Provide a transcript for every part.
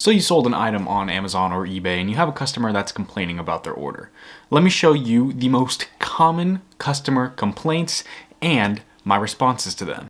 So you sold an item on Amazon or eBay and you have a customer that's complaining about their order. Let me show you the most common customer complaints and my responses to them.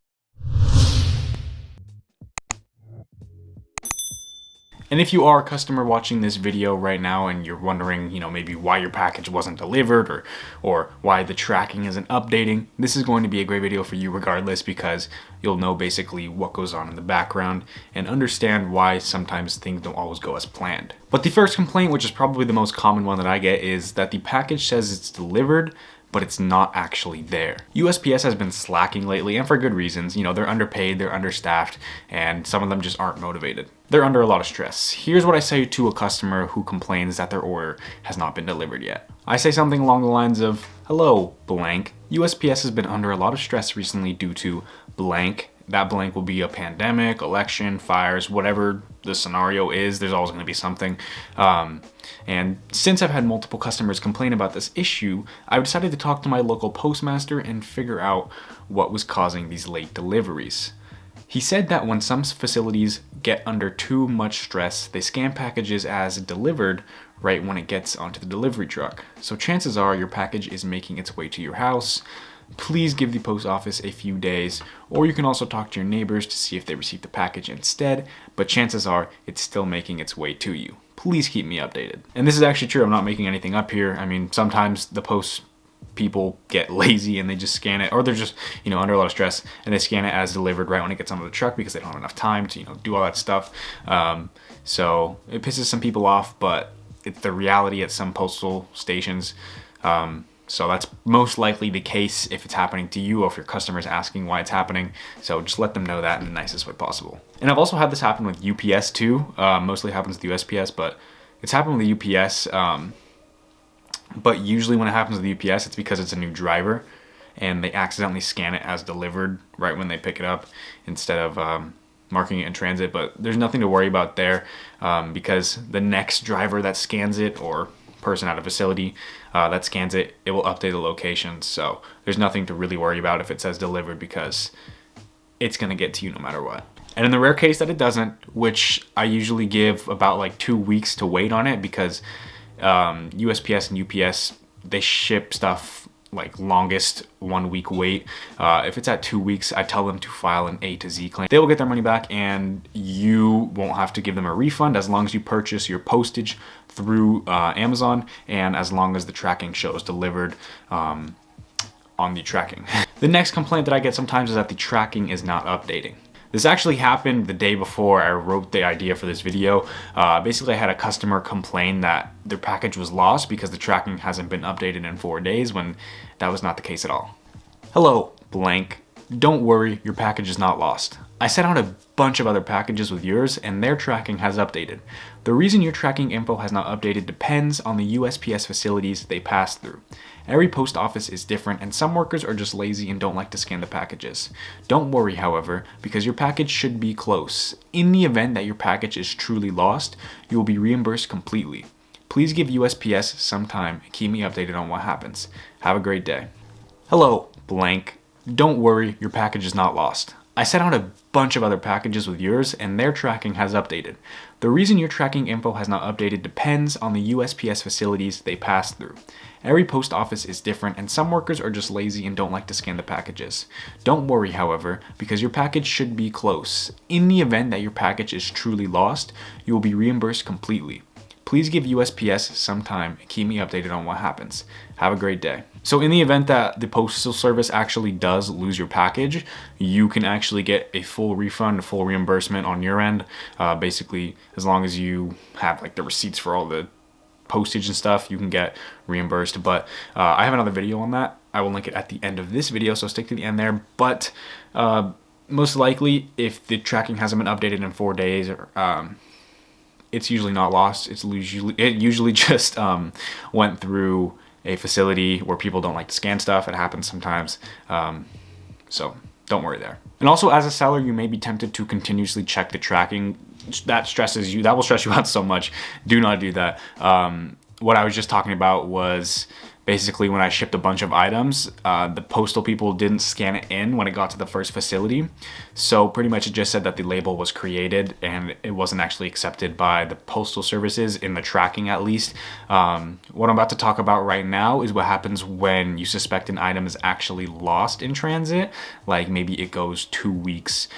And if you are a customer watching this video right now and you're wondering, maybe why your package wasn't delivered or why the tracking isn't updating, this is going to be a great video for you regardless, because you'll know basically what goes on in the background and understand why sometimes things don't always go as planned. But the first complaint, which is probably the most common one that I get, is that the package says it's delivered, but it's not actually there. USPS has been slacking lately, and for good reasons. They're underpaid, they're understaffed, and some of them just aren't motivated. They're under a lot of stress. Here's what I say to a customer who complains that their order has not been delivered yet. I say something along the lines of, "Hello, blank. USPS has been under a lot of stress recently due to blank." That blank will be a pandemic, election, fires, whatever the scenario is, there's always going to be something. And since I've had multiple customers complain about this issue, I decided to talk to my local postmaster and figure out what was causing these late deliveries. He said that when some facilities get under too much stress, they scan packages as delivered right when it gets onto the delivery truck. So chances are your package is making its way to your house. Please give the post office a few days, or you can also talk to your neighbors to see if they received the package instead, but chances are it's still making its way to you. Please keep me updated. And this is actually true, I'm not making anything up here. I mean, sometimes the post people get lazy and they just scan it, or they're just, under a lot of stress and they scan it as delivered right when it gets onto the truck because they don't have enough time to, do all that stuff. So it pisses some people off, but it's the reality at some postal stations. So that's most likely the case if it's happening to you or if your customer is asking why it's happening. So just let them know that in the nicest way possible. And I've also had this happen with UPS too. Mostly happens with USPS, but it's happened with UPS. But usually when it happens with UPS, it's because it's a new driver and they accidentally scan it as delivered right when they pick it up instead of marking it in transit. But there's nothing to worry about there because the next driver that scans it, or person at a facility that scans it, it will update the location. So there's nothing to really worry about if it says delivered, because it's going to get to you no matter what. And in the rare case that it doesn't, which I usually give about like 2 weeks to wait on it, because USPS and UPS, they ship stuff like longest 1 week wait. If it's at 2 weeks, I tell them to file an A to Z claim. They will get their money back and you won't have to give them a refund as long as you purchase your postage through Amazon and as long as the tracking shows delivered on the tracking. The next complaint that I get sometimes is that the tracking is not updating. This actually happened the day before I wrote the idea for this video. Basically, I had a customer complain that their package was lost because the tracking hasn't been updated in 4 days, when that was not the case at all. "Hello, blank. Don't worry, your package is not lost. I sent out a bunch of other packages with yours and their tracking has updated. The reason your tracking info has not updated depends on the USPS facilities they pass through. Every post office is different and some workers are just lazy and don't like to scan the packages. Don't worry, however, because your package should be close. In the event that your package is truly lost, you will be reimbursed completely. Please give USPS some time and keep me updated on what happens. Have a great day. Hello, blank. Don't worry, your package is not lost. I sent out a bunch of other packages with yours and their tracking has updated. The reason your tracking info has not updated depends on the USPS facilities they pass through. Every post office is different and some workers are just lazy and don't like to scan the packages. Don't worry, however, because your package should be close. In the event that your package is truly lost, you will be reimbursed completely. Please give USPS some time and keep me updated on what happens. Have a great day." So in the event that the postal service actually does lose your package, you can actually get a full refund, a full reimbursement on your end. Basically, as long as you have like the receipts for all the postage and stuff, you can get reimbursed. But I have another video on that. I will link it at the end of this video, so stick to the end there. But most likely, if the tracking hasn't been updated in 4 days, it's usually not lost. It usually just went through a facility where people don't like to scan stuff. It happens sometimes. So don't worry there. And also, as a seller, you may be tempted to continuously check the tracking. That stresses you. That will stress you out so much. Do not do that. What I was just talking about was Basically, when I shipped a bunch of items, the postal people didn't scan it in when it got to the first facility. So pretty much it just said that the label was created and it wasn't actually accepted by the postal services in the tracking, at least. What I'm about to talk about right now is what happens when you suspect an item is actually lost in transit. Like maybe it goes 2 weeks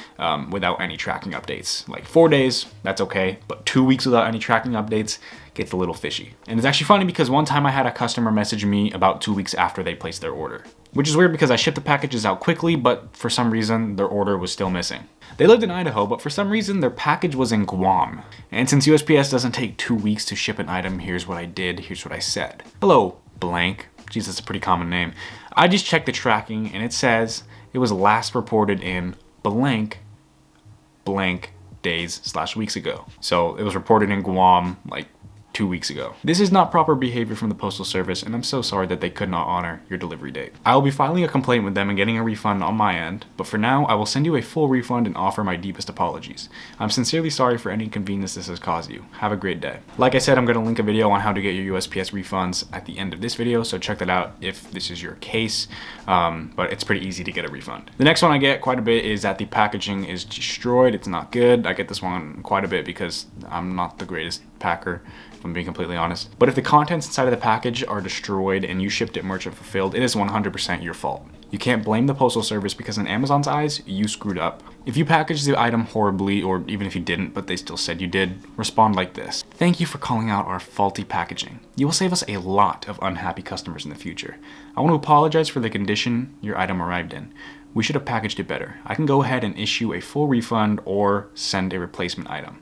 without any tracking updates. Like 4 days, that's okay, but 2 weeks without any tracking updates gets a little fishy. And it's actually funny because one time I had a customer message me about 2 weeks after they placed their order, which is weird because I shipped the packages out quickly, but for some reason their order was still missing. They lived in Idaho, but for some reason their package was in Guam. And since USPS doesn't take 2 weeks to ship an item, here's what I did, here's what I said. Hello, blank. Jeez, that's a pretty common name. I just checked the tracking and it says it was last reported in blank days/weeks ago. So it was reported in Guam like 2 weeks ago. This is not proper behavior from the Postal Service, and I'm so sorry that they could not honor your delivery date. I will be filing a complaint with them and getting a refund on my end, but for now, I will send you a full refund and offer my deepest apologies. I'm sincerely sorry for any inconvenience this has caused you. Have a great day. Like I said, I'm going to link a video on how to get your USPS refunds at the end of this video, so check that out if this is your case, but it's pretty easy to get a refund. The next one I get quite a bit is that the packaging is destroyed. It's not good. I get this one quite a bit because I'm not the greatest packer, if I'm being completely honest. But if the contents inside of the package are destroyed and you shipped it merchant fulfilled, it is 100% your fault. You can't blame the Postal Service because in Amazon's eyes, you screwed up. If you packaged the item horribly, or even if you didn't, but they still said you did, respond like this. Thank you for calling out our faulty packaging. You will save us a lot of unhappy customers in the future. I want to apologize for the condition your item arrived in. We should have packaged it better. I can go ahead and issue a full refund or send a replacement item.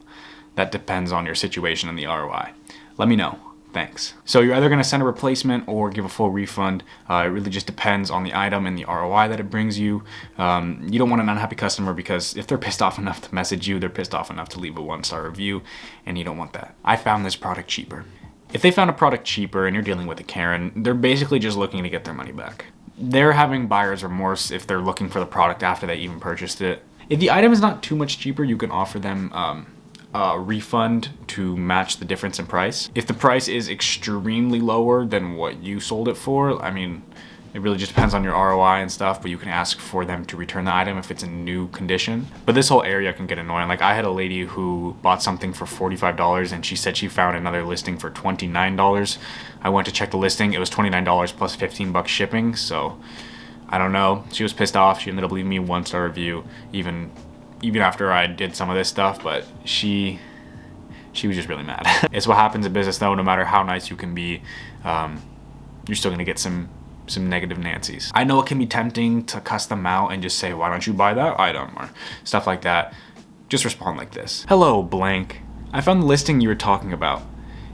That depends on your situation and the ROI. Let me know. Thanks. So you're either going to send a replacement or give a full refund. It really just depends on the item and the ROI that it brings you. You don't want an unhappy customer because if they're pissed off enough to message you, they're pissed off enough to leave a 1-star review, and you don't want that. I found this product cheaper. If they found a product cheaper and you're dealing with a Karen, they're basically just looking to get their money back. They're having buyer's remorse if they're looking for the product after they even purchased it. If the item is not too much cheaper, you can offer them a refund to match the difference in price. If the price is extremely lower than what you sold it for, I mean, it really just depends on your ROI and stuff, but you can ask for them to return the item if it's in new condition. But this whole area can get annoying. Like I had a lady who bought something for $45 and she said she found another listing for $29. I went to check the listing, it was $29 plus $15 shipping, so I don't know. She was pissed off. She ended up leaving me a 1-star review even after I did some of this stuff, but she was just really mad. It's what happens in business though. No matter how nice you can be, you're still gonna get some negative Nancy's. I know it can be tempting to cuss them out and just say, why don't you buy that item, or stuff like that. Just respond like this. Hello, blank. I found the listing you were talking about.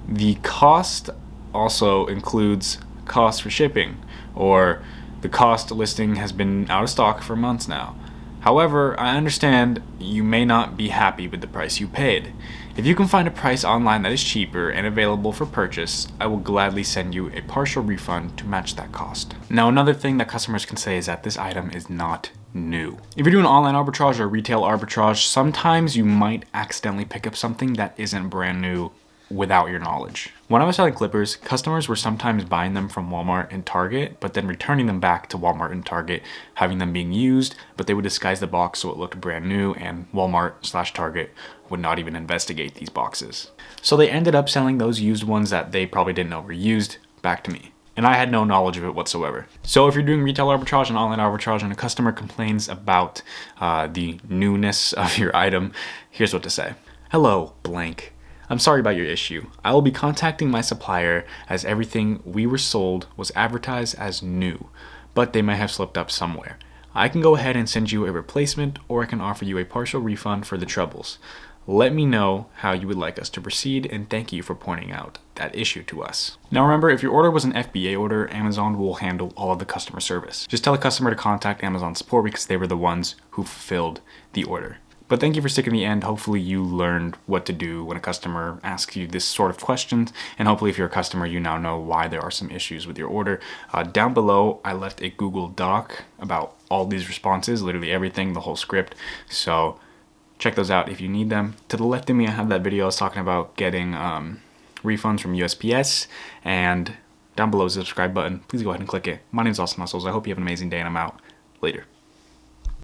The cost also includes cost for shipping, or the cost listing has been out of stock for months now. However, I understand you may not be happy with the price you paid. If you can find a price online that is cheaper and available for purchase, I will gladly send you a partial refund to match that cost. Now, another thing that customers can say is that this item is not new. If you're doing online arbitrage or retail arbitrage, sometimes you might accidentally pick up something that isn't brand new without your knowledge. When I was selling clippers, customers were sometimes buying them from Walmart and Target, but then returning them back to Walmart and Target, having them being used, but they would disguise the box so it looked brand new, and Walmart/Target would not even investigate these boxes. So they ended up selling those used ones that they probably didn't know were used back to me. And I had no knowledge of it whatsoever. So if you're doing retail arbitrage and online arbitrage and a customer complains about the newness of your item, here's what to say. Hello, blank. I'm sorry about your issue. I will be contacting my supplier as everything we were sold was advertised as new, but they may have slipped up somewhere. I can go ahead and send you a replacement, or I can offer you a partial refund for the troubles. Let me know how you would like us to proceed, and thank you for pointing out that issue to us. Now remember, if your order was an FBA order, Amazon will handle all of the customer service. Just tell the customer to contact Amazon support because they were the ones who fulfilled the order. But thank you for sticking to the end. Hopefully you learned what to do when a customer asks you this sort of questions. And hopefully if you're a customer, you now know why there are some issues with your order. Down below, I left a Google Doc about all these responses, literally everything, the whole script. So check those out if you need them. To the left of me, I have that video I was talking about getting refunds from USPS. And Down below is the subscribe button. Please go ahead and click it. My name is Austin Muscles. I hope you have an amazing day, and I'm out. Later.